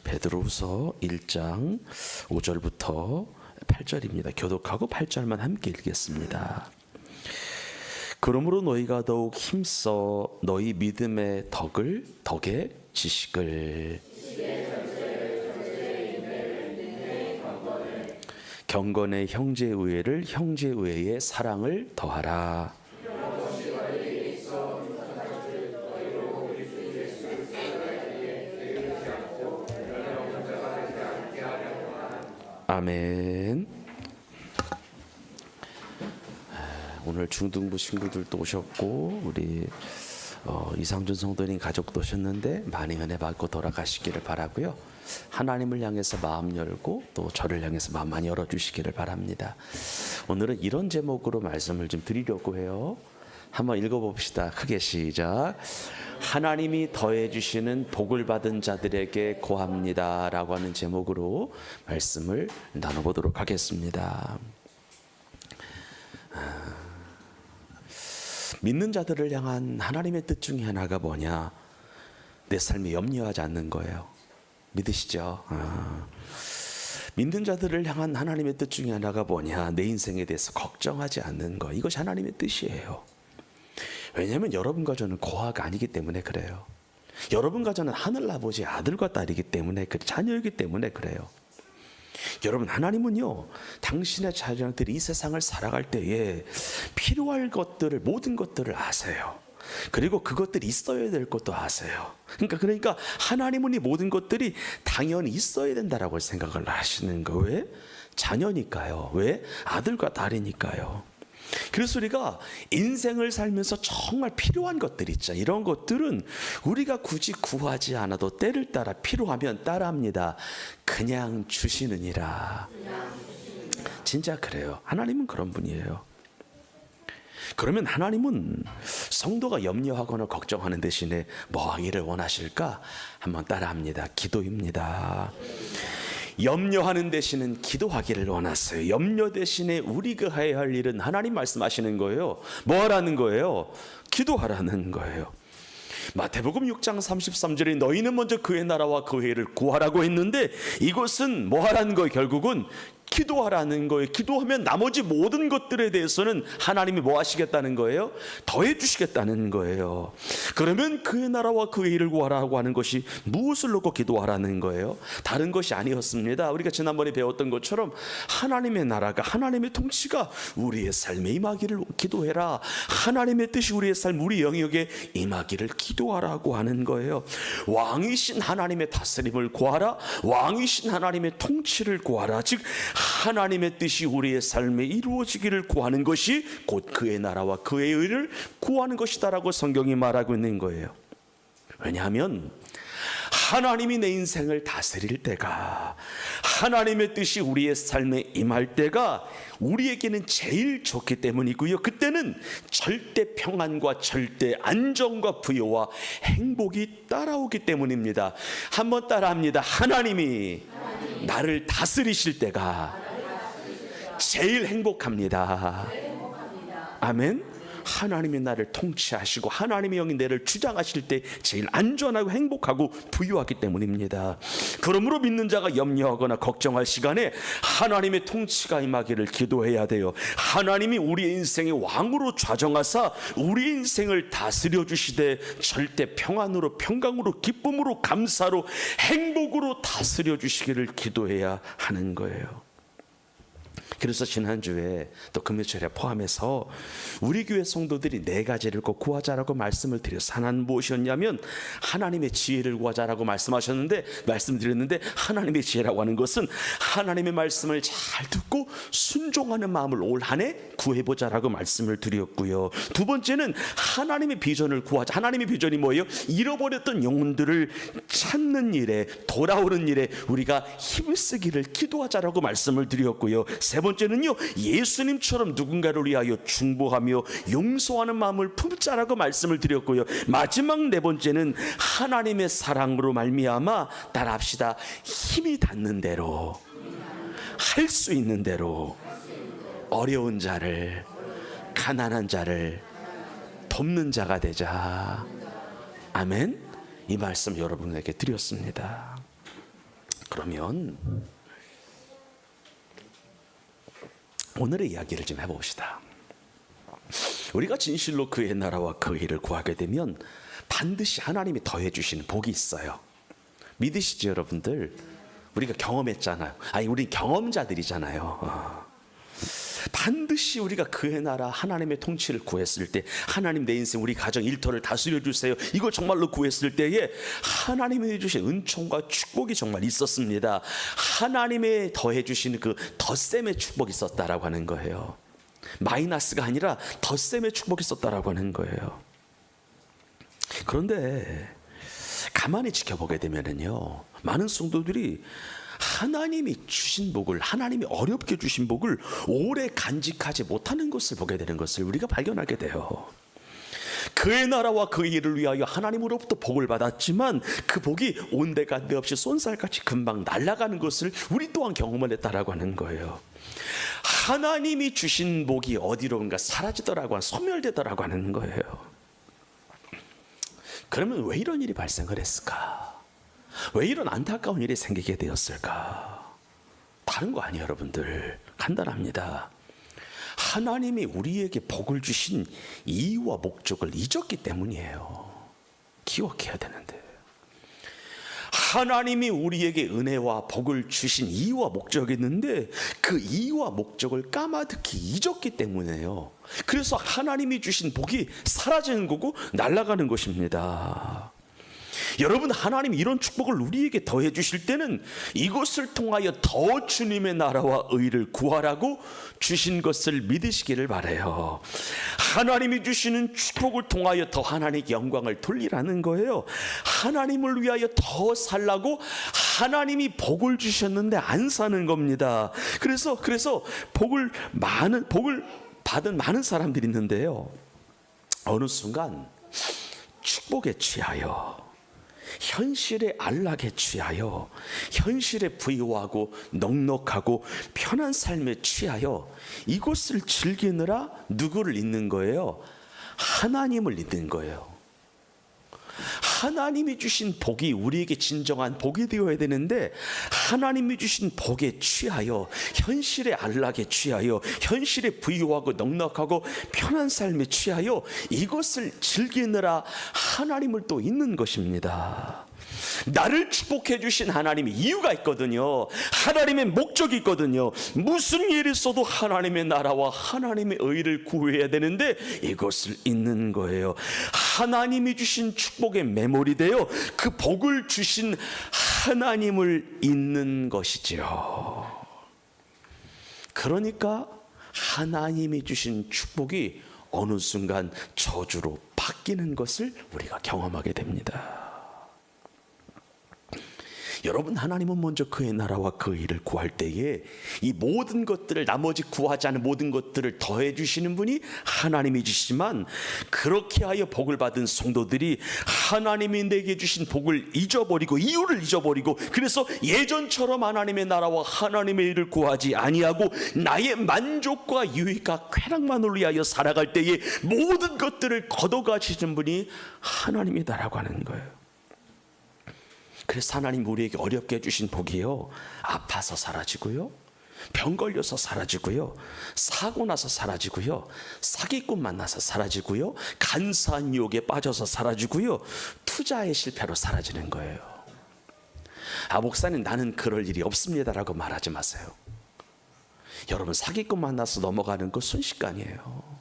베드로후서 1장 5절부터 8절입니다. 교독하고 8절만 함께 읽겠습니다. 그러므로 너희가 더욱 힘써 너희 믿음의 덕에 지식을 경건의 형제의회를 형제의회의 사랑을 더하라. 아멘. 오늘 중등부 친구들도 오셨고 우리 이상준 성도님 가족도 오셨는데 많이 은혜 받고 돌아가시기를 바라고요. 하나님을 향해서 마음 열고 또 저를 향해서 마음 많이 열어주시기를 바랍니다. 오늘은 이런 제목으로 말씀을 좀 드리려고 해요. 한번 읽어봅시다. 크게 시작. 하나님이 더해주시는 복을 받은 자들에게 고합니다 라고 하는 제목으로 말씀을 나눠보도록 하겠습니다. 믿는 자들을 향한 하나님의 뜻 중에 하나가 뭐냐? 내 삶에 염려하지 않는 거예요. 믿으시죠? 믿는 자들을 향한 하나님의 뜻 중에 하나가 뭐냐? 내 인생에 대해서 걱정하지 않는 거. 이것이 하나님의 뜻이에요. 왜냐하면 여러분과 저는 고아가 아니기 때문에 그래요. 여러분과 저는 하늘 아버지의 아들과 딸이기 때문에 자녀이기 때문에 그래요. 여러분, 하나님은요 당신의 자녀들이 이 세상을 살아갈 때에 필요할 것들을, 모든 것들을 아세요. 그리고 그것들이 있어야 될 것도 아세요. 그러니까 하나님은 이 모든 것들이 당연히 있어야 된다라고 생각을 하시는 거. 왜? 자녀니까요. 왜? 아들과 딸이니까요. 그래서 우리가 인생을 살면서 정말 필요한 것들 있죠. 이런 것들은 우리가 굳이 구하지 않아도 때를 따라 필요하면 따라합니다. 그냥 주시느니라. 진짜 그래요. 하나님은 그런 분이에요. 그러면 하나님은 성도가 염려하거나 걱정하는 대신에 뭐 하기를 원하실까? 한번 따라합니다. 기도입니다. 염려하는 대신은 기도하기를 원하세요. 염려 대신에 우리가 해야 할 일은 하나님 말씀하시는 거예요. 뭐 하라는 거예요? 기도하라는 거예요. 마태복음 6장 33절에 너희는 먼저 그의 나라와 그 회를 구하라고 했는데 이것은 뭐 하라는 거예요? 결국은 기도하라는 거예요. 기도하면 나머지 모든 것들에 대해서는 하나님이 뭐 하시겠다는 거예요? 더해 주시겠다는 거예요. 그러면 그의 나라와 그의 일을 구하라고 하는 것이 무엇을 놓고 기도하라는 거예요? 다른 것이 아니었습니다. 우리가 지난번에 배웠던 것처럼 하나님의 나라가, 하나님의 통치가 우리의 삶에 임하기를 기도해라. 하나님의 뜻이 우리의 삶, 우리 영역에 임하기를 기도하라고 하는 거예요. 왕이신 하나님의 다스림을 구하라. 왕이신 하나님의 통치를 구하라. 즉 하나님의 뜻이 우리의 삶에 이루어지기를 구하는 것이 곧 그의 나라와 그의 의를 구하는 것이다라고 성경이 말하고 있는 거예요. 왜냐하면 하나님이 내 인생을 다스릴 때가, 하나님의 뜻이 우리의 삶에 임할 때가 우리에게는 제일 좋기 때문이고요. 그때는 절대 평안과 절대 안정과 부여와 행복이 따라오기 때문입니다. 한번 따라합니다. 하나님이 나를 다스리실 때가 제일 행복합니다. 아멘. 하나님이 나를 통치하시고 하나님의 영이 나를 주장하실 때 제일 안전하고 행복하고 부유하기 때문입니다. 그러므로 믿는 자가 염려하거나 걱정할 시간에 하나님의 통치가 임하기를 기도해야 돼요. 하나님이 우리의 인생의 왕으로 좌정하사 우리 인생을 다스려 주시되 절대 평안으로, 평강으로, 기쁨으로, 감사로, 행복으로 다스려 주시기를 기도해야 하는 거예요. 그래서 지난주에 또 금요일에 포함해서 우리 교회 성도들이 4가지를 꼭 구하자라고 말씀을 드렸어요. 하나는 무엇이었냐면 하나님의 지혜를 구하자라고 말씀드렸는데 하나님의 지혜라고 하는 것은 하나님의 말씀을 잘 듣고 순종하는 마음을 올 한 해 구해보자라고 말씀을 드렸고요. 2번째는 하나님의 비전을 구하자. 하나님의 비전이 뭐예요? 잃어버렸던 영혼들을 찾는 일에, 돌아오는 일에 우리가 힘을 쓰기를 기도하자라고 말씀을 드렸고요. 3번째는요, 예수님처럼 누군가를 위하여 중보하며 용서하는 마음을 품자라고 말씀을 드렸고요. 마지막 4번째는 하나님의 사랑으로 말미암아 따라합시다. 힘이 닿는 대로, 할 수 있는 대로 어려운 자를, 가난한 자를 돕는 자가 되자. 아멘. 이 말씀 여러분에게 드렸습니다. 그러면 오늘의 이야기를 좀 해봅시다. 우리가 진실로 그의 나라와 그의 일을 구하게 되면 반드시 하나님이 더해 주시는 복이 있어요. 믿으시죠, 여러분들? 우리가 경험했잖아요. 아니, 우리 경험자들이잖아요. 반드시 우리가 그의 나라 하나님의 통치를 구했을 때, 하나님 내 인생 우리 가정 일터를 다스려 주세요, 이걸 정말로 구했을 때에 하나님이 주신 은총과 축복이 정말 있었습니다. 하나님의 더해 주시는 그 덧셈의 축복이 있었다라고 하는 거예요. 마이너스가 아니라 덧셈의 축복이 있었다라고 하는 거예요. 그런데 가만히 지켜보게 되면은요, 많은 성도들이 하나님이 주신 복을, 하나님이 어렵게 주신 복을 오래 간직하지 못하는 것을 보게 되는 것을 우리가 발견하게 돼요. 그의 나라와 그의 일을 위하여 하나님으로부터 복을 받았지만 그 복이 온데간데 없이 쏜살같이 금방 날아가는 것을 우리 또한 경험을 했다라고 하는 거예요. 하나님이 주신 복이 어디론가 사라지더라고, 소멸되더라고 하는 거예요. 그러면 왜 이런 일이 발생을 했을까? 왜 이런 안타까운 일이 생기게 되었을까? 다른 거 아니에요, 여러분들. 간단합니다. 하나님이 우리에게 복을 주신 이유와 목적을 잊었기 때문이에요. 기억해야 되는데, 하나님이 우리에게 은혜와 복을 주신 이유와 목적이 있는데 그 이유와 목적을 까마득히 잊었기 때문에요. 그래서 하나님이 주신 복이 사라지는 거고 날아가는 것입니다. 여러분, 하나님이 이런 축복을 우리에게 더해 주실 때는 이것을 통하여 더 주님의 나라와 의를 구하라고 주신 것을 믿으시기를 바라요. 하나님이 주시는 축복을 통하여 더 하나님께 영광을 돌리라는 거예요. 하나님을 위하여 더 살라고 하나님이 복을 주셨는데 안 사는 겁니다. 그래서 복을 받은 많은 사람들이 있는데요, 어느 순간 축복에 취하여, 현실의 안락에 취하여, 현실에 부유하고 넉넉하고 편한 삶에 취하여 이것을 즐기느라 누구를 잊는 거예요? 하나님을 잊는 거예요. 하나님이 주신 복이 우리에게 진정한 복이 되어야 되는데 하나님이 주신 복에 취하여, 현실의 안락에 취하여, 현실에 부유하고 넉넉하고 편한 삶에 취하여 이것을 즐기느라 하나님을 또 잊는 것입니다. 나를 축복해 주신 하나님의 이유가 있거든요. 하나님의 목적이 있거든요. 무슨 일이 있어도 하나님의 나라와 하나님의 의를 구해야 되는데 이것을 잊는 거예요. 하나님이 주신 축복에 매몰이 되어 그 복을 주신 하나님을 잊는 것이지요. 그러니까 하나님이 주신 축복이 어느 순간 저주로 바뀌는 것을 우리가 경험하게 됩니다. 여러분, 하나님은 먼저 그의 나라와 그의 일을 구할 때에 이 모든 것들을, 나머지 구하지 않은 모든 것들을 더해 주시는 분이 하나님이 주시지만, 그렇게 하여 복을 받은 성도들이 하나님이 내게 주신 복을 잊어버리고, 이유를 잊어버리고, 그래서 예전처럼 하나님의 나라와 하나님의 일을 구하지 아니하고 나의 만족과 유익과 쾌락만을 위하여 살아갈 때에 모든 것들을 걷어가시는 분이 하나님이다라고 하는 거예요. 그래서 하나님 우리에게 어렵게 해주신 복이요, 아파서 사라지고요, 병 걸려서 사라지고요, 사고 나서 사라지고요, 사기꾼 만나서 사라지고요, 간사한 유혹에 빠져서 사라지고요, 투자의 실패로 사라지는 거예요. 아, 목사님 나는 그럴 일이 없습니다라고 말하지 마세요. 여러분, 사기꾼 만나서 넘어가는 거 순식간이에요.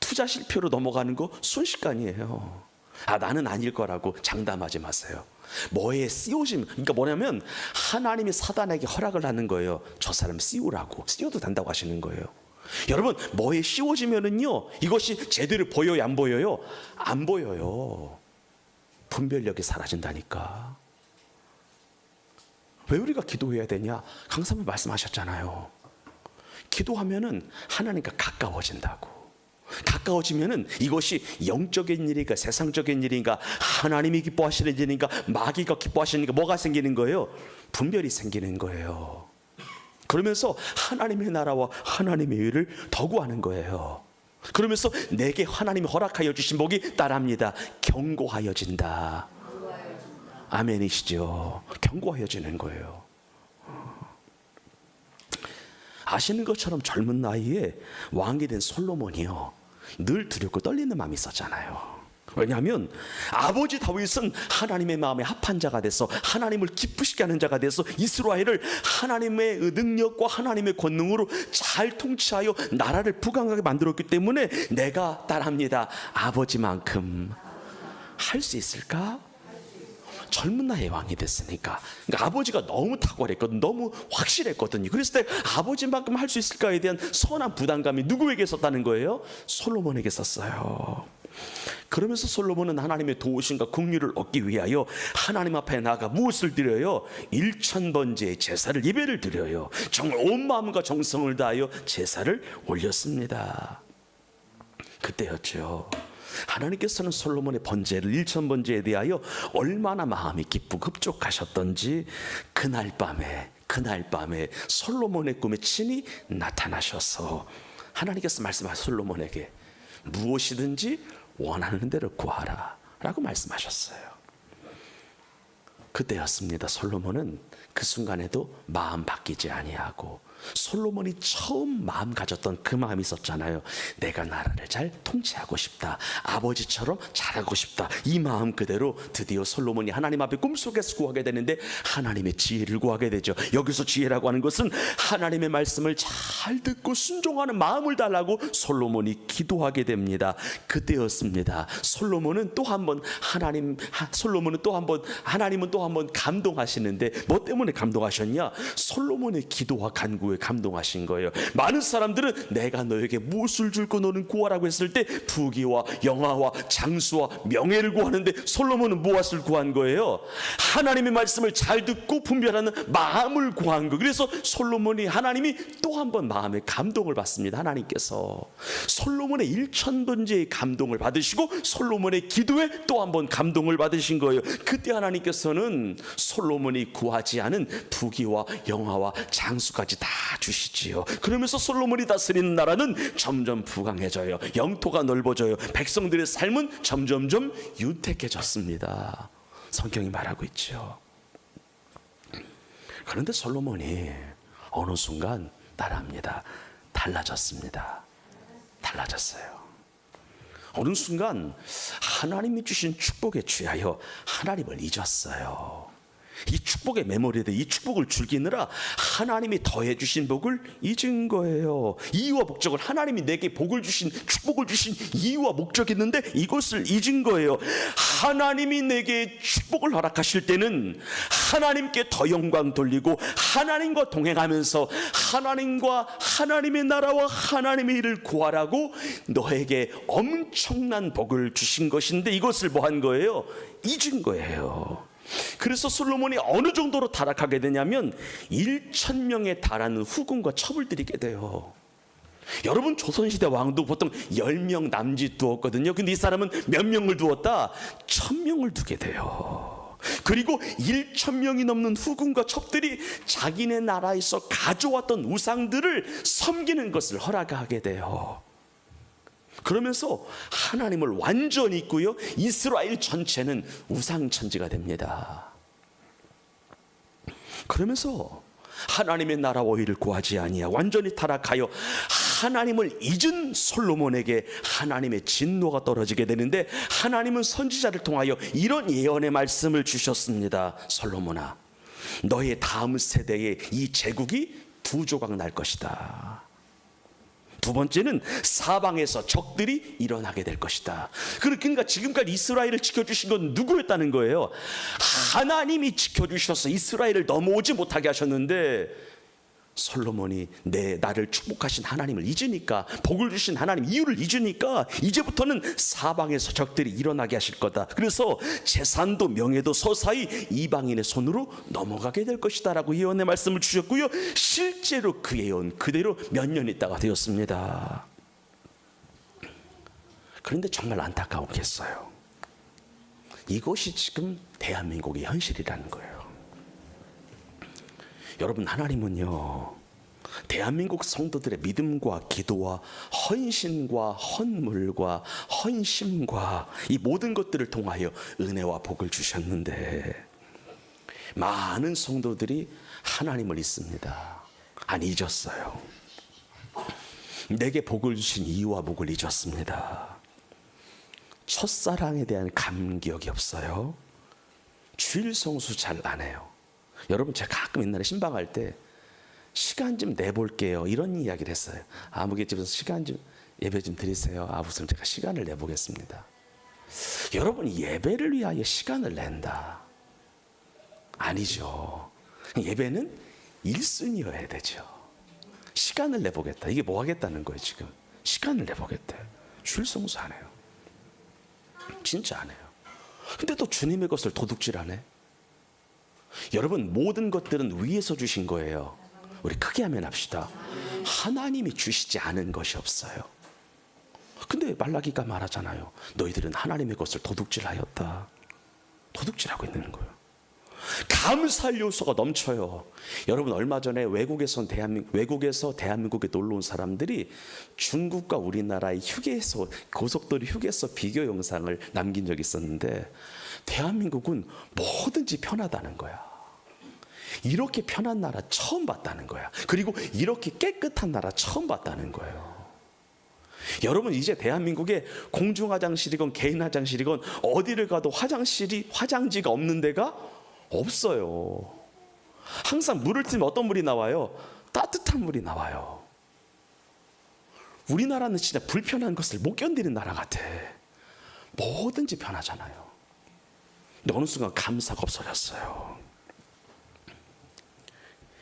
투자 실패로 넘어가는 거 순식간이에요. 아, 나는 아닐 거라고 장담하지 마세요. 뭐에 씌워지면, 그러니까 뭐냐면 하나님이 사단에게 허락을 하는 거예요. 저 사람 씌우라고, 씌워도 된다고 하시는 거예요. 여러분, 뭐에 씌워지면은요, 이것이 제대로 보여요, 안 보여요? 안 보여요. 분별력이 사라진다니까. 왜 우리가 기도해야 되냐? 강사님 말씀하셨잖아요. 기도하면은 하나님과 가까워진다고. 가까워지면은 이것이 영적인 일인가 세상적인 일인가, 하나님이 기뻐하시는 일인가 마귀가 기뻐하시는 일인가, 뭐가 생기는 거예요? 분별이 생기는 거예요. 그러면서 하나님의 나라와 하나님의 일을 더 구하는 거예요. 그러면서 내게 하나님이 허락하여 주신 복이 따릅니다. 견고하여진다. 아멘이시죠. 견고해지는 거예요. 아시는 것처럼 젊은 나이에 왕이 된 솔로몬이요, 늘 두렵고 떨리는 마음이 있었잖아요. 왜냐하면 아버지 다윗은 하나님의 마음에 합한 자가 돼서 하나님을 기쁘시게 하는 자가 돼서 이스라엘을 하나님의 능력과 하나님의 권능으로 잘 통치하여 나라를 부강하게 만들었기 때문에 내가 따라합니다. 아버지만큼 할 수 있을까? 젊은 나이에 왕이 됐으니까. 그러니까 아버지가 너무 탁월했거든, 너무 확실했거든요. 그래서 내가 아버지만큼 할 수 있을까에 대한 선한 부담감이 누구에게 있었다는 거예요? 솔로몬에게 있었어요. 그러면서 솔로몬은 하나님의 도우심과 긍휼을 얻기 위하여 하나님 앞에 나아가 무엇을 드려요? 1000번제의 제사를, 예배를 드려요. 정말 온 마음과 정성을 다하여 제사를 올렸습니다. 그때였죠. 하나님께서는 솔로몬의 번제를 1000번제에 대하여 얼마나 마음이 기쁘고 흡족하셨던지 그날 밤에 솔로몬의 꿈에 친히 나타나셔서 하나님께서 말씀하신 솔로몬에게 무엇이든지 원하는 대로 구하라 라고 말씀하셨어요. 그때였습니다. 솔로몬은 그 순간에도 마음 바뀌지 아니하고, 솔로몬이 처음 마음 가졌던 그 마음이 있었잖아요. 내가 나라를 잘 통치하고 싶다, 아버지처럼 잘하고 싶다. 이 마음 그대로 드디어 솔로몬이 하나님 앞에 꿈속에서 구하게 되는데 하나님의 지혜를 구하게 되죠. 여기서 지혜라고 하는 것은 하나님의 말씀을 잘 듣고 순종하는 마음을 달라고 솔로몬이 기도하게 됩니다. 그때였습니다. 솔로몬은 또 한 번 하나님은 또 한 번 감동하시는데, 뭐 때문에 감동하셨냐? 솔로몬의 기도와 간구에 감동하신 거예요. 많은 사람들은 내가 너에게 무엇을 줄고 너는 구하라고 했을 때 부귀와 영화와 장수와 명예를 구하는데, 솔로몬은 무엇을 구한 거예요? 하나님의 말씀을 잘 듣고 분별하는 마음을 구한 거. 그래서 솔로몬이, 하나님이 또 한 번 마음에 감동을 받습니다. 하나님께서 솔로몬의 1000번제의 감동을 받으시고 솔로몬의 기도에 또 한 번 감동을 받으신 거예요. 그때 하나님께서는 솔로몬이 구하지 않은 부귀와 영화와 장수까지 다 주시지요. 그러면서 솔로몬이 다스리는 나라는 점점 부강해져요. 영토가 넓어져요. 백성들의 삶은 점점점 윤택해졌습니다. 성경이 말하고 있죠. 그런데 솔로몬이 어느 순간 따라합니다. 달라졌습니다. 달라졌어요. 어느 순간 하나님이 주신 축복에 취하여 하나님을 잊었어요. 이 축복의 메모리에 이 축복을 즐기느라 하나님이 더해 주신 복을 잊은 거예요. 이유와 목적을, 하나님이 내게 복을 주신, 축복을 주신 이유와 목적이 있는데 이것을 잊은 거예요. 하나님이 내게 축복을 허락하실 때는 하나님께 더 영광 돌리고 하나님과 동행하면서 하나님과 하나님의 나라와 하나님의 일을 구하라고 너에게 엄청난 복을 주신 것인데, 이것을 뭐 한 거예요? 잊은 거예요. 그래서 솔로몬이 어느 정도로 타락하게 되냐면 1000명에 달하는 후궁과 첩을 들이게 돼요. 여러분, 조선시대 왕도 보통 10명 남짓 두었거든요. 근데 이 사람은 몇 명을 두었다? 1000명을 두게 돼요. 그리고 1000명이 넘는 후궁과 첩들이 자기네 나라에서 가져왔던 우상들을 섬기는 것을 허락하게 돼요. 그러면서 하나님을 완전히 잊고요, 이스라엘 전체는 우상천지가 됩니다. 그러면서 하나님의 나라와 의를 구하지 아니하 완전히 타락하여 하나님을 잊은 솔로몬에게 하나님의 진노가 떨어지게 되는데, 하나님은 선지자를 통하여 이런 예언의 말씀을 주셨습니다. 솔로몬아, 너의 다음 세대에 이 제국이 2조각 날 것이다. 두 번째는 사방에서 적들이 일어나게 될 것이다. 그러니까 지금까지 이스라엘을 지켜주신 건 누구였다는 거예요? 하나님이 지켜주셔서 이스라엘을 넘어오지 못하게 하셨는데, 솔로몬이 나를 축복하신 하나님을 잊으니까, 복을 주신 하나님 이유를 잊으니까 이제부터는 사방에서 적들이 일어나게 하실 거다. 그래서 재산도 명예도 서서히 이방인의 손으로 넘어가게 될 것이다 라고 예언의 말씀을 주셨고요, 실제로 그 예언 그대로 몇 년 있다가 되었습니다. 그런데 정말 안타까운 게 있어요. 이것이 지금 대한민국의 현실이라는 거예요. 여러분, 하나님은요, 대한민국 성도들의 믿음과 기도와 헌신과 헌물과 헌심과 이 모든 것들을 통하여 은혜와 복을 주셨는데, 많은 성도들이 하나님을 잊습니다. 안 잊었어요. 내게 복을 주신 이유와 목을 잊었습니다. 첫사랑에 대한 감격이 없어요. 주일 성수 잘 안 해요. 여러분, 제가 가끔 옛날에 신방할 때 시간 좀 내볼게요 이런 이야기를 했어요. 아무개집에서 시간 좀 예배 좀 드리세요. 우선 제가 시간을 내보겠습니다. 여러분, 예배를 위하여 시간을 낸다? 아니죠. 예배는 1순위여야 되죠. 시간을 내보겠다. 이게 뭐 하겠다는 거예요 지금? 시간을 내보겠대. 주일 성수 안 해요. 진짜 안 해요. 근데 또 주님의 것을 도둑질 안 해. 여러분, 모든 것들은 위에서 주신 거예요. 우리 크게 하면 합시다. 하나님이 주시지 않은 것이 없어요. 근데 말라기가 말하잖아요. 너희들은 하나님의 것을 도둑질하였다. 도둑질하고 있는 거예요. 감사할 요소가 넘쳐요. 여러분, 얼마 전에 외국에서 대한민국에 놀러 온 사람들이 중국과 우리나라의 휴게소, 고속도로 휴게소 비교 영상을 남긴 적이 있었는데, 대한민국은 뭐든지 편하다는 거야. 이렇게 편한 나라 처음 봤다는 거야. 그리고 이렇게 깨끗한 나라 처음 봤다는 거예요. 여러분, 이제 대한민국에 공중 화장실이건 개인 화장실이건 어디를 가도 화장지가 없는 데가 없어요. 항상 물을 틀면 어떤 물이 나와요? 따뜻한 물이 나와요. 우리나라는 진짜 불편한 것을 못 견디는 나라 같아. 뭐든지 편하잖아요. 근데 어느 순간 감사가 없어졌어요.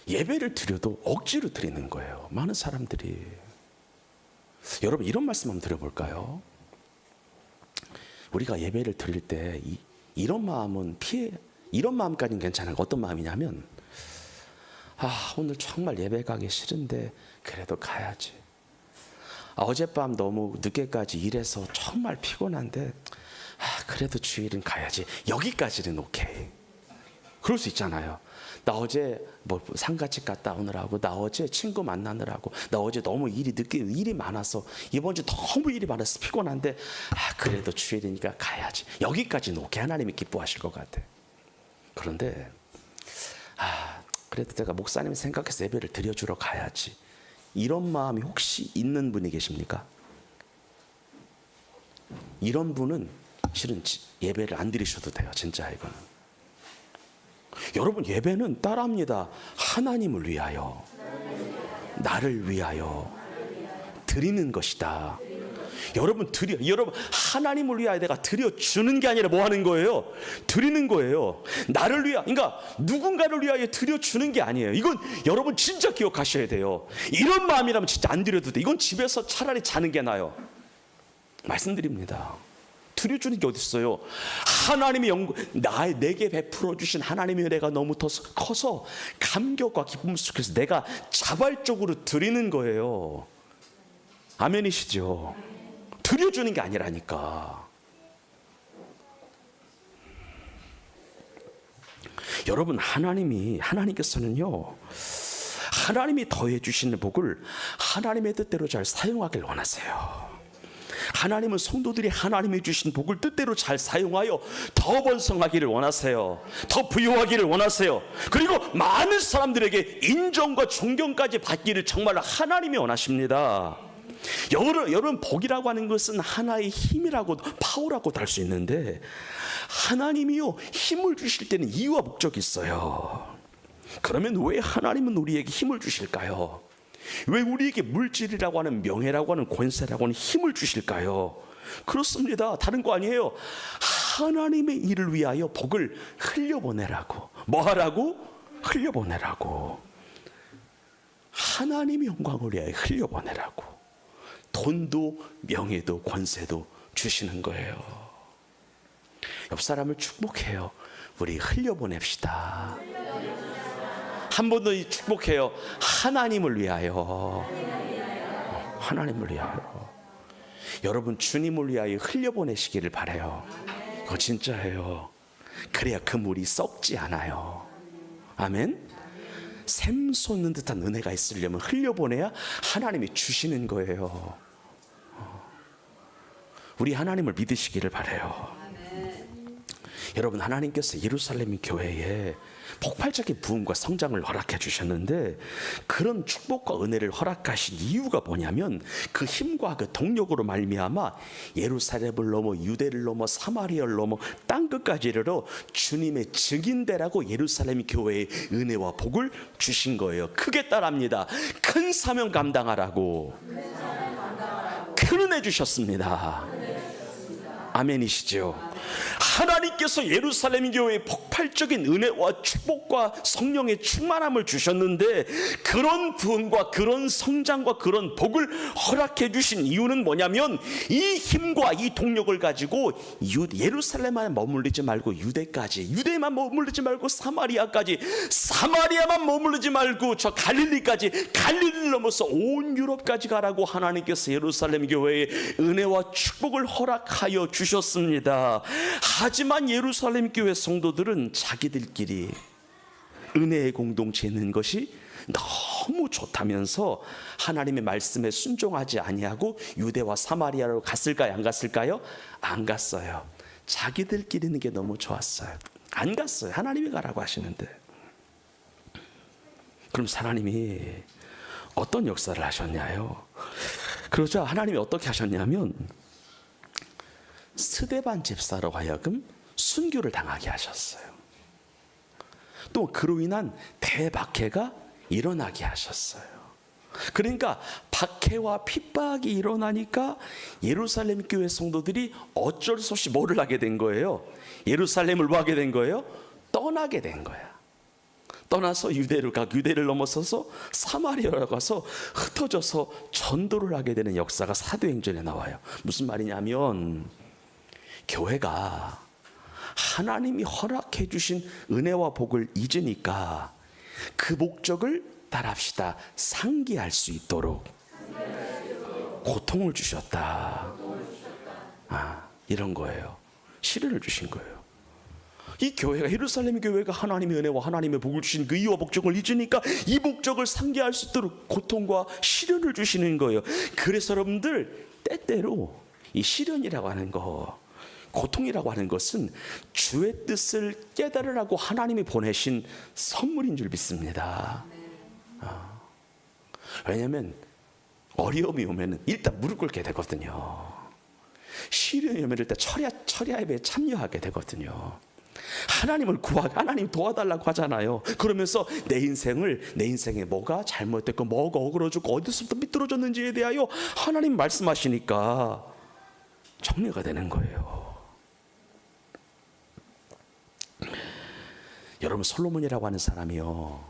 예배를 드려도 억지로 드리는 거예요, 많은 사람들이. 여러분, 이런 말씀 한번 드려볼까요? 우리가 예배를 드릴 때 이런 마음까지는 괜찮아요. 어떤 마음이냐면, 오늘 정말 예배 가기 싫은데 그래도 가야지. 어젯밤 너무 늦게까지 일해서 정말 피곤한데 그래도 주일은 가야지. 여기까지는 오케이. 그럴 수 있잖아요. 나 어제 상가집 갔다 오느라고, 나 어제 친구 만나느라고, 나 어제 너무 일이 많아서, 이번 주 너무 일이 많아서 피곤한데 그래도 주일이니까 가야지. 여기까지는 오케이. 하나님이 기뻐하실 것 같아. 그런데 그래도 내가 목사님 생각해서 예배를 드려주러 가야지, 이런 마음이 혹시 있는 분이 계십니까? 이런 분은 실은 예배를 안 드리셔도 돼요. 진짜 이거는. 여러분, 예배는 따라합니다. 하나님을 위하여, 나를 위하여 드리는 것이다. 여러분, 하나님을 위하여 내가 드려주는 게 아니라 뭐 하는 거예요? 드리는 거예요. 나를 위하여, 그러니까 누군가를 위하여 드려주는 게 아니에요. 이건 여러분 진짜 기억하셔야 돼요. 이런 마음이라면 진짜 안 드려도 돼. 이건 집에서 차라리 자는 게 나아요. 말씀드립니다. 드려주는 게 어디 있어요? 하나님의 내게 베풀어 주신 하나님의 은혜가 너무 더 커서 감격과 기쁨 속에서 내가 자발적으로 드리는 거예요. 아멘이시죠? 드려주는 게 아니라니까. 여러분, 하나님께서는요, 하나님이 더해 주시는 복을 하나님의 뜻대로 잘 사용하길 원하세요. 하나님은 성도들이 하나님이 주신 복을 뜻대로 잘 사용하여 더 번성하기를 원하세요. 더 부유하기를 원하세요. 그리고 많은 사람들에게 인정과 존경까지 받기를 정말 하나님이 원하십니다. 여러분, 복이라고 하는 것은 하나의 힘이라고, 파워라고도 할 수 있는데, 하나님이요, 힘을 주실 때는 이유와 목적이 있어요. 그러면 왜 하나님은 우리에게 힘을 주실까요? 왜 우리에게 물질이라고 하는, 명예라고 하는, 권세라고 하는 힘을 주실까요? 그렇습니다. 다른 거 아니에요. 하나님의 일을 위하여 복을 흘려보내라고. 뭐 하라고? 흘려보내라고. 하나님의 영광을 위하여 흘려보내라고. 돈도 명예도 권세도 주시는 거예요. 옆 사람을 축복해요. 우리 흘려보냅시다. 한 번 더 축복해요. 하나님을 위하여. 하나님을 위하여. 여러분, 주님을 위하여 흘려보내시기를 바라요. 그거 진짜예요. 그래야 그 물이 썩지 않아요. 아멘. 샘솟는 듯한 은혜가 있으려면 흘려보내야 하나님이 주시는 거예요. 우리 하나님을 믿으시기를 바라요. 여러분, 하나님께서 예루살렘 교회에 폭발적인 부흥과 성장을 허락해 주셨는데, 그런 축복과 은혜를 허락하신 이유가 뭐냐면 그 힘과 그 동력으로 말미암아 예루살렘을 넘어 유대를 넘어 사마리아를 넘어 땅끝까지 이르러 주님의 증인되라고 예루살렘 교회에 은혜와 복을 주신 거예요. 크게 따라합니다. 큰 사명 감당하라고 큰 은혜 주셨습니다. 아멘이시죠? 하나님께서 예루살렘 교회에 폭발적인 은혜와 축복과 성령의 충만함을 주셨는데, 그런 부흥과 그런 성장과 그런 복을 허락해 주신 이유는 뭐냐면, 이 힘과 이 동력을 가지고 예루살렘만 머물리지 말고 유대까지, 유대만 머물리지 말고 사마리아까지, 사마리아만 머물리지 말고 저 갈릴리까지, 갈릴리를 넘어서 온 유럽까지 가라고 하나님께서 예루살렘 교회에 은혜와 축복을 허락하여 주셨습니다. 하지만 예루살렘 교회 성도들은 자기들끼리 은혜의 공동체에 있는 것이 너무 좋다면서 하나님의 말씀에 순종하지 아니하고 유대와 사마리아로 갔을까요? 안 갔을까요? 안 갔어요. 자기들끼리 있는 게 너무 좋았어요. 안 갔어요. 하나님이 가라고 하시는데. 그럼 하나님이 어떤 역사를 하셨냐요? 그러자 하나님이 어떻게 하셨냐면, 스데반 집사로 하여금 순교를 당하게 하셨어요. 또 그로 인한 대박해가 일어나게 하셨어요. 그러니까 박해와 핍박이 일어나니까 예루살렘 교회 성도들이 어쩔 수 없이 뭐를 하게 된 거예요? 예루살렘을 뭐 하게 된 거예요? 떠나게 된 거야. 떠나서 유대를 넘어서서 사마리아로 가서 흩어져서 전도를 하게 되는 역사가 사도행전에 나와요. 무슨 말이냐면, 교회가 하나님이 허락해 주신 은혜와 복을 잊으니까 그 목적을 따라합시다. 상기할 수 있도록 고통을 주셨다. 이런 거예요. 시련을 주신 거예요. 이 교회가, 예루살렘 교회가 하나님의 은혜와 하나님의 복을 주신 그 이유와 목적을 잊으니까 이 목적을 상기할 수 있도록 고통과 시련을 주시는 거예요. 그래서 여러분들, 때때로 이 시련이라고 하는 거, 고통이라고 하는 것은 주의 뜻을 깨달으라고 하나님이 보내신 선물인 줄 믿습니다. 왜냐하면 어려움이 오면 일단 무릎 꿇게 되거든요. 시련이 오면 일단 철야에 참여하게 되거든요. 하나님을 구하고 하나님 도와달라고 하잖아요. 그러면서 내 인생에 뭐가 잘못됐고 뭐가 어그러졌고 어디서부터 삐뚤어졌는지에 대하여 하나님 말씀하시니까 정리가 되는 거예요. 여러분, 솔로몬이라고 하는 사람이요,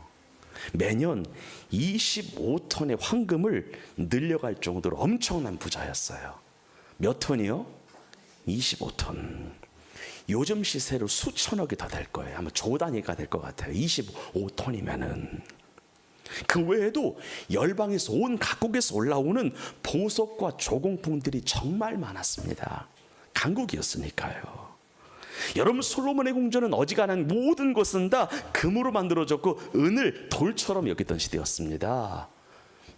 매년 25톤의 황금을 늘려갈 정도로 엄청난 부자였어요. 몇 톤이요? 25톤. 요즘 시세로 수천억이 더 될 거예요. 아마 조 단위가 될 것 같아요. 25톤이면은. 그 외에도 열방에서 온 각국에서 올라오는 보석과 조공품들이 정말 많았습니다. 강국이었으니까요. 여러분, 솔로몬의 궁전은 어지간한 모든 것은 다 금으로 만들어졌고 은을 돌처럼 여기던 시대였습니다.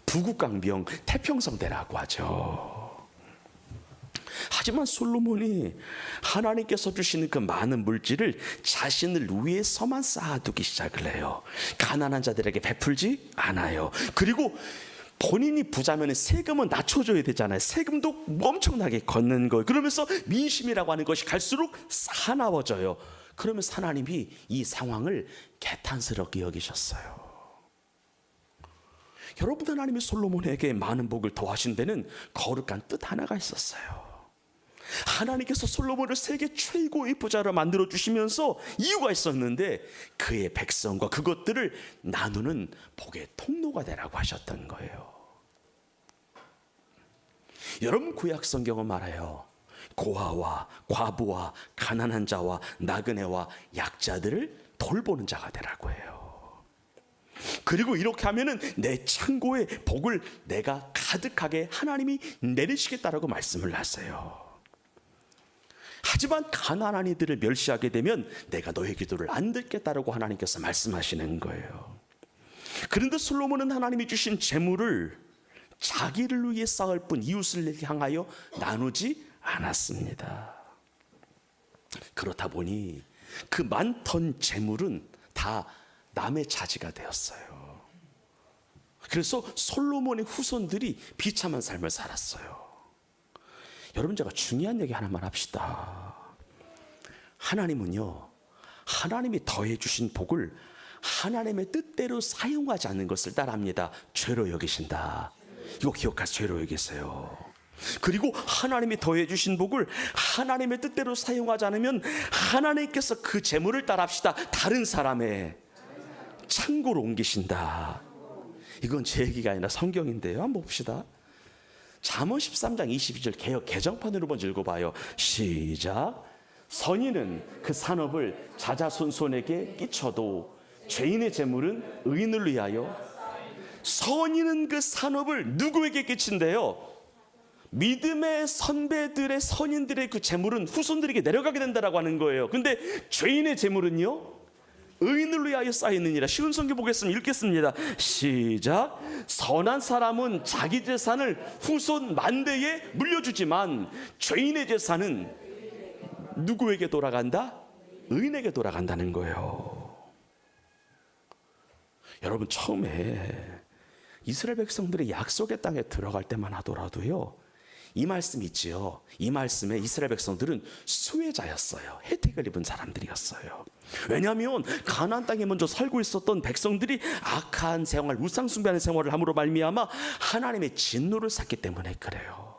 부국강병 태평성대라고 하죠. 하지만 솔로몬이 하나님께서 주시는 그 많은 물질을 자신을 위해서만 쌓아두기 시작을 해요. 가난한 자들에게 베풀지 않아요. 그리고 본인이 부자면 세금은 낮춰줘야 되잖아요. 세금도 엄청나게 걷는 거예요. 그러면서 민심이라고 하는 것이 갈수록 사나워져요. 그러면서 하나님이 이 상황을 개탄스럽게 여기셨어요. 여러분, 하나님이 솔로몬에게 많은 복을 더하신 데는 거룩한 뜻 하나가 있었어요. 하나님께서 솔로몬을 세계 최고의 부자로 만들어 주시면서 이유가 있었는데, 그의 백성과 그것들을 나누는 복의 통로가 되라고 하셨던 거예요. 여러분, 구약 성경은 말해요. 고아와 과부와 가난한 자와 나그네와 약자들을 돌보는 자가 되라고 해요. 그리고 이렇게 하면은 내 창고에 복을 내가 가득하게 하나님이 내리시겠다라고 말씀을 하세요. 하지만 가난한 이들을 멸시하게 되면 내가 너의 기도를 안 듣겠다라고 하나님께서 말씀하시는 거예요. 그런데 솔로몬은 하나님이 주신 재물을 자기를 위해 쌓을 뿐 이웃을 향하여 나누지 않았습니다. 그렇다 보니 그 많던 재물은 다 남의 차지가 되었어요. 그래서 솔로몬의 후손들이 비참한 삶을 살았어요. 여러분, 제가 중요한 얘기 하나만 합시다. 하나님은요, 하나님이 더해 주신 복을 하나님의 뜻대로 사용하지 않는 것을 따라합니다. 죄로 여기신다. 이거 기억하세요. 죄로 여기세요. 그리고 하나님이 더해 주신 복을 하나님의 뜻대로 사용하지 않으면 하나님께서 그 재물을 따라합시다. 다른 사람의 창고로 옮기신다. 이건 제 얘기가 아니라 성경인데요. 한번 봅시다. 잠언 13장 22절 개역 개정판으로 먼저 읽어봐요. 시작. 선인은 그 산업을 자자손손에게 끼쳐도 죄인의 재물은 의인을 위하여. 선인은 그 산업을 누구에게 끼친대요? 믿음의 선배들의 선인들의 그 재물은 후손들에게 내려가게 된다라고 하는 거예요. 근데 죄인의 재물은요, 의인을 위하여 쌓이느니라. 쉬운 성경 보겠습니다. 읽겠습니다. 시작. 선한 사람은 자기 재산을 후손 만대에 물려주지만 죄인의 재산은 누구에게 돌아간다? 의인에게 돌아간다는 거예요. 여러분, 처음에 이스라엘 백성들이 약속의 땅에 들어갈 때만 하더라도요, 이 말씀 있지요. 이 말씀에 이스라엘 백성들은 수혜자였어요. 혜택을 입은 사람들이었어요. 왜냐하면 가나안 땅에 먼저 살고 있었던 백성들이 악한 생활, 우상 숭배하는 생활을 함으로 말미암아 하나님의 진노를 샀기 때문에 그래요.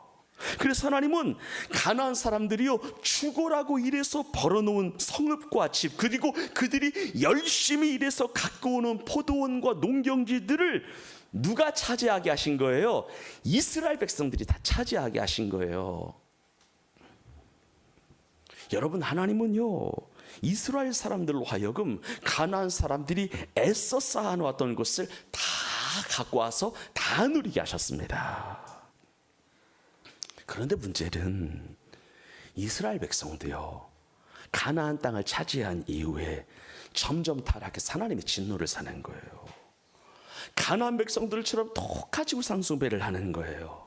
그래서 하나님은 가나안 사람들이요, 죽어라고 일해서 벌어놓은 성읍과 집, 그리고 그들이 열심히 일해서 갖고 오는 포도원과 농경지들을 누가 차지하게 하신 거예요? 이스라엘 백성들이 다 차지하게 하신 거예요. 여러분, 하나님은요, 이스라엘 사람들로 하여금 가나안 사람들이 애써 쌓아놓았던 것을 다 갖고 와서 다 누리게 하셨습니다. 그런데 문제는 이스라엘 백성도요, 가나안 땅을 차지한 이후에 점점 타락해서 하나님의 진노를 사는 거예요. 가나안 백성들처럼 똑같이 우상 숭배를 하는 거예요.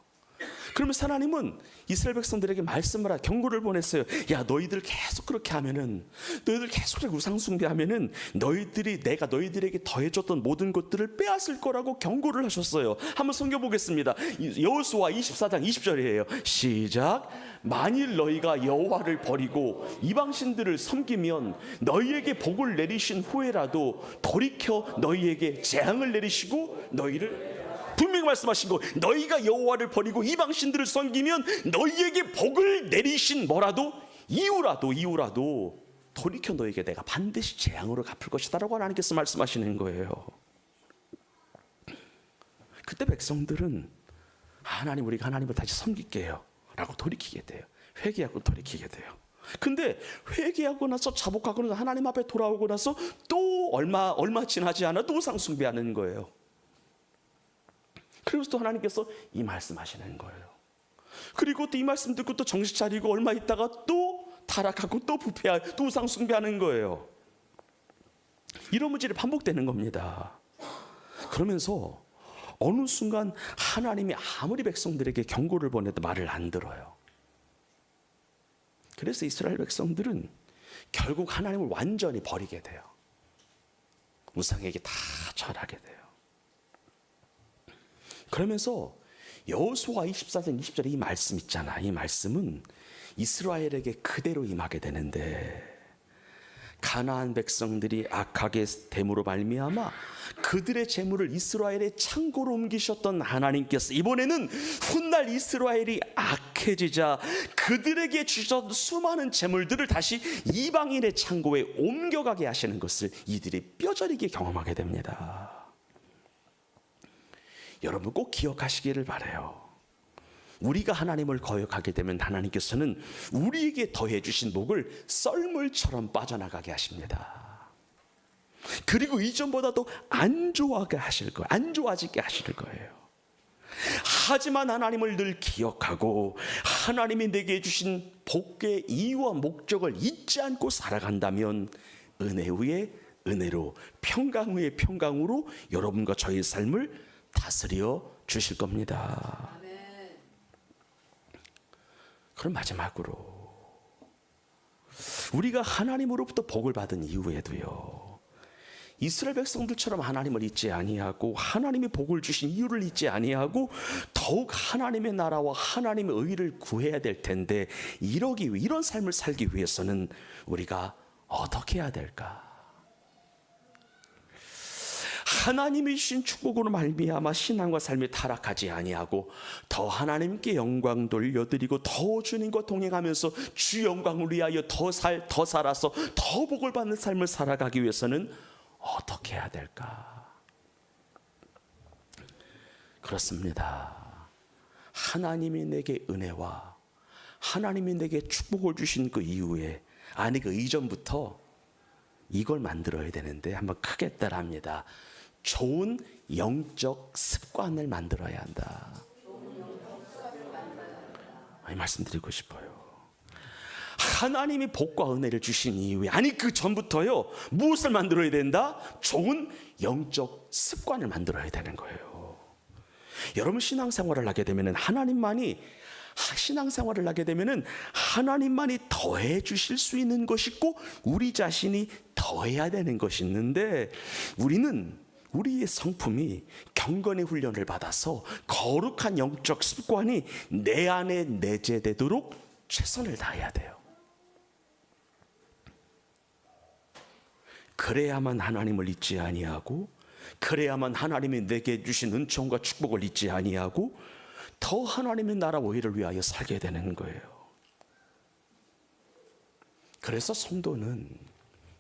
그러면서 하나님은 이스라엘 백성들에게 말씀을 하고 경고를 보냈어요. 야, 너희들 계속 그렇게 하면은, 너희들 계속 우상 숭배하면은 너희들이 내가 너희들에게 더해줬던 모든 것들을 빼앗을 거라고 경고를 하셨어요. 한번 성경 보겠습니다. 여호수아 24장 20절이에요. 시작. 만일 너희가 여호와를 버리고 이방신들을 섬기면 너희에게 복을 내리신 후에라도 돌이켜 너희에게 재앙을 내리시고 너희를, 분명히 말씀하신 거, 너희가 여호와를 버리고 이방신들을 섬기면 너희에게 복을 내리신 뭐라도 이후라도 돌이켜 너희에게 내가 반드시 재앙으로 갚을 것이다라고 하나님께서 말씀하시는 거예요. 그때 백성들은 하나님, 우리가 하나님을 다시 섬길게요 라고 돌이키게 돼요. 회개하고 돌이키게 돼요. 근데 회개하고 나서 자복하고 나서 하나님 앞에 돌아오고 나서 또 얼마 지나지 않아 또 우상 숭배하는 거예요. 그래서 또 하나님께서 이 말씀하시는 거예요. 그리고 또 이 말씀 듣고 또 정신 차리고 얼마 있다가 또 타락하고 또 부패하고 또 우상 숭배하는 거예요. 이런 문제를 반복되는 겁니다. 그러면서 어느 순간 하나님이 아무리 백성들에게 경고를 보내도 말을 안 들어요. 그래서 이스라엘 백성들은 결국 하나님을 완전히 버리게 돼요. 우상에게 다 절하게 돼요. 그러면서 여호수아 24장 20절에 이 말씀 있잖아. 이 말씀은 이스라엘에게 그대로 임하게 되는데, 가나안 백성들이 악하게 됨으로 말미암아 그들의 재물을 이스라엘의 창고로 옮기셨던 하나님께서 이번에는 훗날 이스라엘이 악해지자 그들에게 주셨던 수많은 재물들을 다시 이방인의 창고에 옮겨가게 하시는 것을 이들이 뼈저리게 경험하게 됩니다. 여러분, 꼭 기억하시기를 바라요. 우리가 하나님을 거역하게 되면 하나님께서는 우리에게 더해 주신 복을 썰물처럼 빠져나가게 하십니다. 그리고 이전보다도 안 좋아하게 하실 거예요. 안 좋아지게 하실 거예요. 하지만 하나님을 늘 기억하고 하나님이 내게 주신 복의 이유와 목적을 잊지 않고 살아간다면 은혜 위에 은혜로, 평강 위에 평강으로 여러분과 저의 삶을 다스려 주실 겁니다. 그럼 마지막으로 우리가 하나님으로부터 복을 받은 이후에도요, 이스라엘 백성들처럼 하나님을 잊지 아니하고 하나님이 복을 주신 이유를 잊지 아니하고 더욱 하나님의 나라와 하나님의 의를 구해야 될 텐데, 이런 삶을 살기 위해서는 우리가 어떻게 해야 될까? 하나님이 주신 축복으로 말미암아 신앙과 삶이 타락하지 아니하고 더 하나님께 영광 돌려드리고 더 주님과 동행하면서 주 영광을 위하여 더 살아서 더 복을 받는 삶을 살아가기 위해서는 어떻게 해야 될까? 그렇습니다. 하나님이 내게 은혜와 하나님이 내게 축복을 주신 그 이후에, 그 이전부터 이걸 만들어야 되는데, 한번 크게 따라합니다. 좋은 영적 습관을 만들어야 한다. 말씀드리고 싶어요. 하나님이 복과 은혜를 주신 이후에, 그 전부터요, 무엇을 만들어야 된다? 좋은 영적 습관을 만들어야 되는 거예요. 여러분, 신앙생활을 하게 되면은 하나님만이 더해 주실 수 있는 것이 있고 우리 자신이 더해야 되는 것이 있는데, 우리의 성품이 경건의 훈련을 받아서 거룩한 영적 습관이 내 안에 내재되도록 최선을 다해야 돼요. 그래야만 하나님을 잊지 아니하고, 그래야만 하나님이 내게 주신 은총과 축복을 잊지 아니하고 더 하나님의 나라 의를 위하여 살게 되는 거예요. 그래서 성도는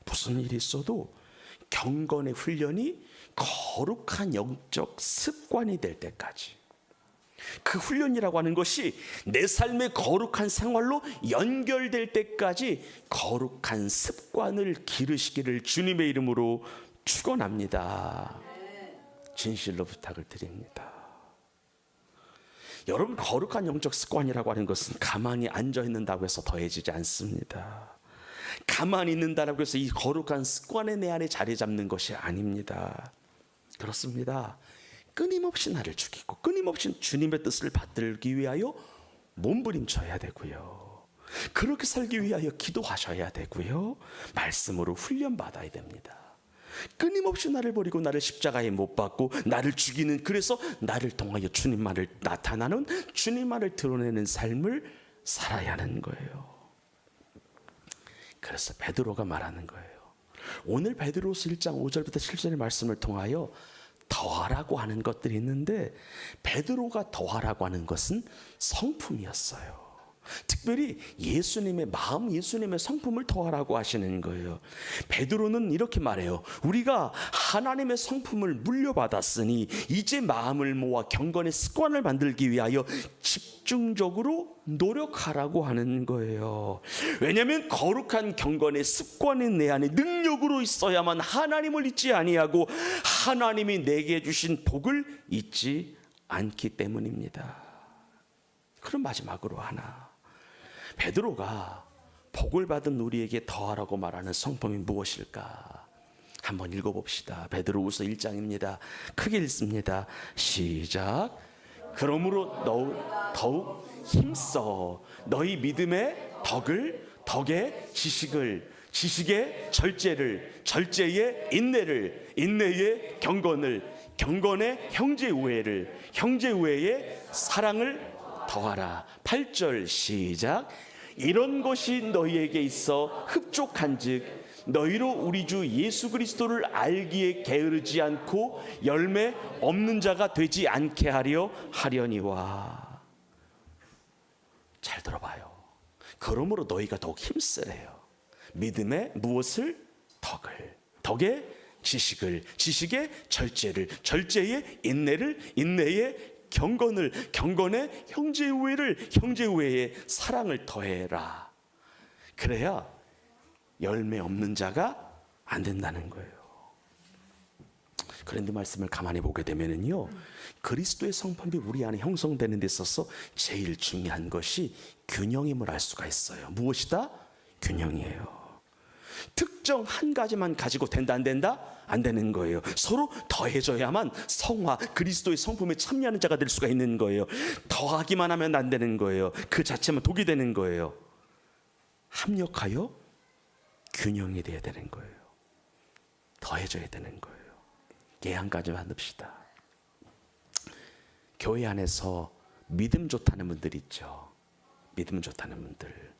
무슨 일이 있어도 경건의 훈련이 거룩한 영적 습관이 될 때까지, 그 훈련이라고 하는 것이 내 삶의 거룩한 생활로 연결될 때까지 거룩한 습관을 기르시기를 주님의 이름으로 축원합니다. 진실로 부탁을 드립니다. 여러분, 거룩한 영적 습관이라고 하는 것은 가만히 앉아 있는다고 해서 더해지지 않습니다. 가만히 있는다고 해서 이 거룩한 습관에 내 안에 자리 잡는 것이 아닙니다. 그렇습니다. 끊임없이 나를 죽이고 끊임없이 주님의 뜻을 받들기 위하여 몸부림쳐야 되고요, 그렇게 살기 위하여 기도하셔야 되고요, 말씀으로 훈련받아야 됩니다. 끊임없이 나를 버리고 나를 십자가에 못 박고 나를 죽이는, 그래서 나를 통하여 주님만을 나타나는, 주님만을 드러내는 삶을 살아야 하는 거예요. 그래서 베드로가 말하는 거예요. 오늘 베드로서 1장 5절부터 7절의 말씀을 통하여 더하라고 하는 것들이 있는데, 베드로가 더하라고 하는 것은 성품이었어요. 특별히 예수님의 마음, 예수님의 성품을 더하라고 하시는 거예요. 베드로는 이렇게 말해요. 우리가 하나님의 성품을 물려받았으니 이제 마음을 모아 경건의 습관을 만들기 위하여 집중적으로 노력하라고 하는 거예요. 왜냐하면 거룩한 경건의 습관이 내 안에 능력으로 있어야만 하나님을 잊지 아니하고 하나님이 내게 주신 복을 잊지 않기 때문입니다. 그럼 마지막으로 하나, 베드로가 복을 받은 우리에게 더하라고 말하는 성품이 무엇일까? 한번 읽어봅시다. 베드로후서 1장입니다. 크게 읽습니다. 시작. 그러므로 더욱 힘써 너희 믿음의 덕에 지식의 절제에 인내에 경건에 형제우애에 사랑을 더하라. 8절 시작. 이런 것이 너희에게 있어 흡족한즉 너희로 우리 주 예수 그리스도를 알기에 게으르지 않고 열매 없는 자가 되지 않게 하려니와. 잘 들어봐요. 그러므로 너희가 더욱 힘쓰래요. 믿음의 무엇을? 덕에 지식의 절제에 인내에 경건에 형제우애에 사랑을 더해라. 그래야 열매 없는 자가 안 된다는 거예요. 그런데 말씀을 가만히 보게 되면은요, 그리스도의 성품이 우리 안에 형성되는 데 있어서 제일 중요한 것이 균형임을 알 수가 있어요. 무엇이다? 균형이에요. 특정 한 가지만 가지고 된다 안 된다? 안 되는 거예요. 서로 더해져야만 그리스도의 성품에 참여하는 자가 될 수가 있는 거예요. 더하기만 하면 안 되는 거예요. 그 자체만 독이 되는 거예요. 합력하여 균형이 돼야 되는 거예요. 더해져야 되는 거예요. 예한 가지 만듭시다. 교회 안에서 믿음 좋다는 분들 있죠. 믿음 좋다는 분들.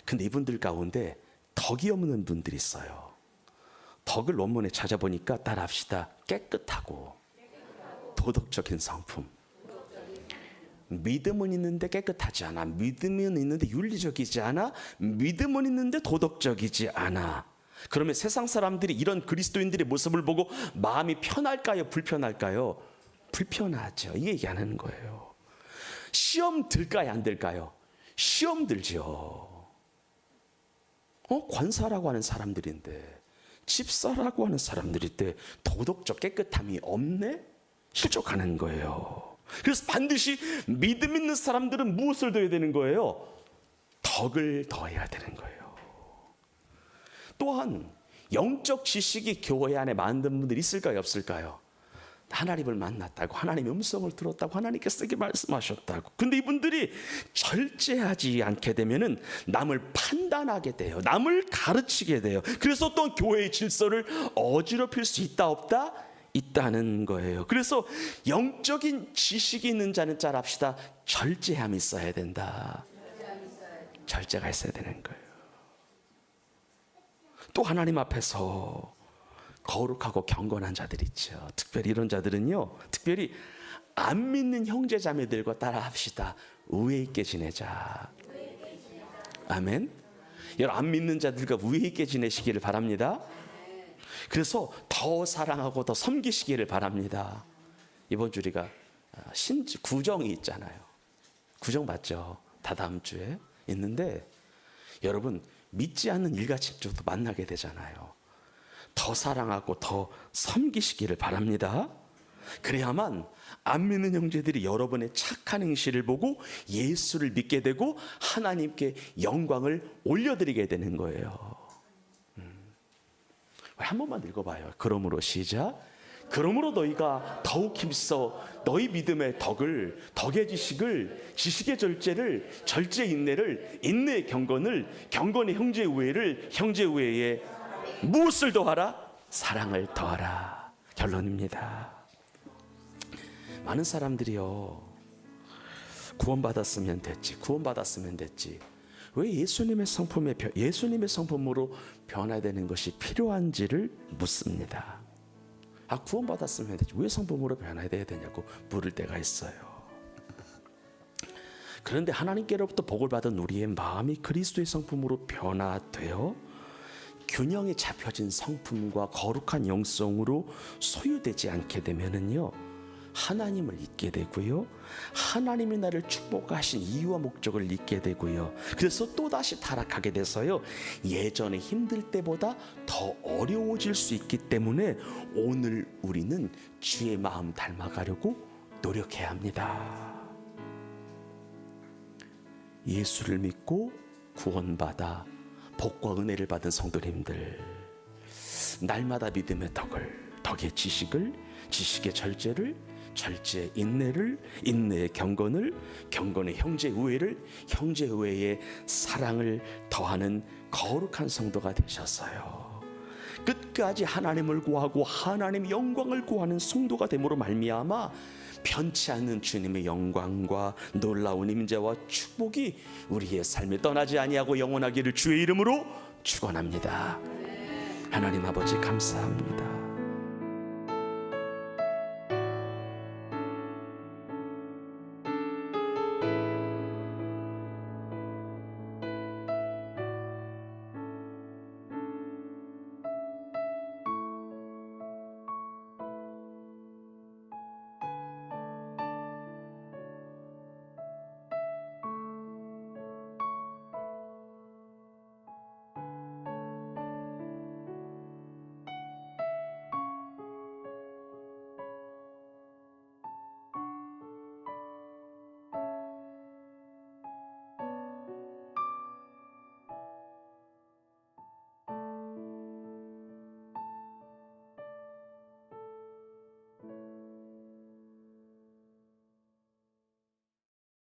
근데 이분들 가운데 덕이 없는 분들이 있어요. 덕을 원문에 찾아보니까 따라합시다. 깨끗하고 도덕적인 성품. 믿음은 있는데 깨끗하지 않아. 믿음은 있는데 윤리적이지 않아. 믿음은 있는데 도덕적이지 않아. 그러면 세상 사람들이 이런 그리스도인들의 모습을 보고 마음이 편할까요? 불편할까요? 불편하죠. 이게 얘기하는 거예요. 시험 들까요? 안 들까요? 시험 들죠. 권사라고 하는 사람들인데, 집사라고 하는 사람들인데 도덕적 깨끗함이 없네? 실족하는 거예요. 그래서 반드시 믿음 있는 사람들은 무엇을 더해야 되는 거예요? 덕을 더해야 되는 거예요. 또한 영적 지식이 교회 안에 만든 분들이 있을까요? 없을까요? 하나님을 만났다고, 하나님의 음성을 들었다고, 하나님께서 이렇게 말씀하셨다고. 근데 이분들이 절제하지 않게 되면은 남을 판단하게 돼요. 남을 가르치게 돼요. 그래서 또 교회의 질서를 어지럽힐 수 있다 없다? 있다는 거예요. 그래서 영적인 지식이 있는 자는 짤합시다. 절제함이 있어야 된다. 절제가 있어야 되는 거예요. 또 하나님 앞에서 거룩하고 경건한 자들이 있죠. 특별히 이런 자들은요, 특별히 안 믿는 형제 자매들과 따라합시다. 우애 있게 지내자. 아멘. 여러분, 안 믿는 자들과 우애 있게 지내시기를 바랍니다. 그래서 더 사랑하고 더 섬기시기를 바랍니다. 이번 주 우리가 구정이 있잖아요. 구정 맞죠? 다다음 주에 있는데, 여러분 믿지 않는 일가친족도 만나게 되잖아요. 더 사랑하고 더 섬기시기를 바랍니다. 그래야만 안 믿는 형제들이 여러분의 착한 행실을 보고 예수를 믿게 되고 하나님께 영광을 올려드리게 되는 거예요. 한 번만 읽어봐요. 그러므로 시작. 그러므로 너희가 더욱 힘써 너희 믿음의 덕의 지식을, 지식의 절제를, 절제의 인내를, 인내의 경건을, 경건의 형제의 우애를, 형제의 우애에 무엇을 더하라? 사랑을 더하라. 결론입니다. 많은 사람들이요, 구원받았으면 됐지. 왜 예수님의 성품으로 변화되는 것이 필요한지를 묻습니다. 구원받았으면 되지, 왜 성품으로 변화해야 되냐고 물을 때가 있어요. 그런데 하나님께로부터 복을 받은 우리의 마음이 그리스도의 성품으로 변화되어 균형이 잡혀진 성품과 거룩한 영성으로 소유되지 않게 되면은요, 하나님을 잊게 되고요, 하나님이 나를 축복하신 이유와 목적을 잊게 되고요, 그래서 또다시 타락하게 돼서요, 예전에 힘들 때보다 더 어려워질 수 있기 때문에 오늘 우리는 주의 마음 닮아가려고 노력해야 합니다. 예수를 믿고 구원받아 복과 은혜를 받은 성도님들, 날마다 믿음의 덕의 지식을, 지식의 절제를, 절제의 인내를, 인내의 경건을, 경건의 형제 우애를, 형제 우애의 사랑을 더하는 거룩한 성도가 되셨어요. 끝까지 하나님을 구하고 하나님의 영광을 구하는 성도가 됨으로 말미암아 변치 않는 주님의 영광과 놀라운 임재와 축복이 우리의 삶에 떠나지 아니하고 영원하기를 주의 이름으로 축원합니다. 하나님 아버지 감사합니다.